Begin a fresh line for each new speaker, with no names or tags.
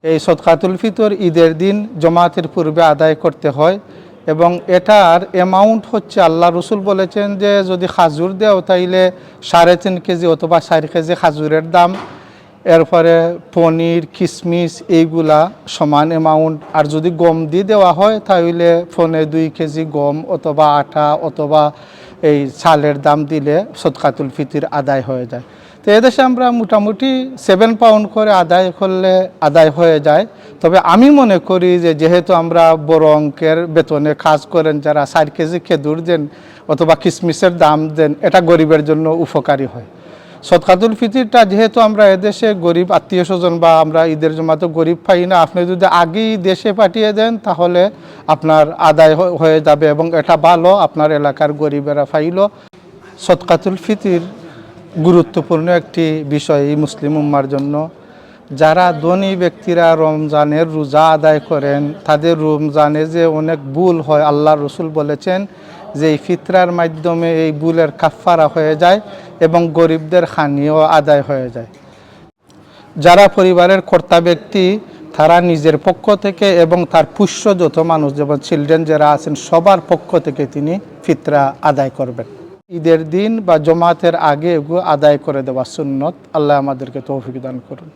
এই সদকাতুল ফিতর ঈদের দিন জমাতের পূর্বে আদায় করতে হয় এবং এটার অ্যামাউন্ট হচ্ছে আল্লাহ রসুল বলেছেন যে যদি খাজুর দেও তাইলে 3.5 কেজি অথবা 4 কেজি খাজুরের দাম, এরপরে পনির কিশমিশ এইগুলা সমান অ্যামাউন্ট, আর যদি গম দিয়ে দেওয়া হয় তাহলে 1.25 কেজি গম অথবা আটা অথবা এই চালের দাম দিলে সদকাতুল ফিতর আদায় হয়ে যায়। তো এদেশে আমরা মোটামুটি 7 পাউন্ড করে আদায় করলে আদায় হয়ে যায়। তবে আমি মনে করি যে যেহেতু আমরা বড় অঙ্কের বেতনে কাজ করেন, যারা 4 কেজি খেজুর দেন অথবা কিশমিশের দাম দেন, এটা গরিবের জন্য উপকারী হয়। সদকাতুল ফিতরটা যেহেতু আমরা এদেশে গরিব আত্মীয় স্বজন বা আমরা ঈদের জমাতে গরিব পাই না, আপনি যদি আগেই দেশে পাঠিয়ে দেন তাহলে আপনার আদায় হয়ে যাবে এবং এটা ভালো, আপনার এলাকার গরিবেরা পাইল। সদকাতুল ফিতর গুরুত্বপূর্ণ একটি বিষয় এই মুসলিম উম্মার জন্য। যারা ধনী ব্যক্তিরা রমজানের রোজা আদায় করেন, তাদের রমজানে যে অনেক ভুল হয়, আল্লাহ রসুল বলেছেন যে এই ফিতরার মাধ্যমে এই ভুলের কাফারা হয়ে যায় এবং গরিবদের খানিও আদায় হয়ে যায়। যারা পরিবারের কর্তা ব্যক্তি, তারা নিজের পক্ষ থেকে এবং তার পুষ্য যত মানুষ যেমন চিলড্রেন যারা আছেন সবার পক্ষ থেকে তিনি ফিতরা আদায় করবেন। ঈদের দিন বা জমাতের আগে এগুলো আদায় করে দেওয়া সুন্নত। আল্লাহ আমাদেরকে তৌফিক দান করুন।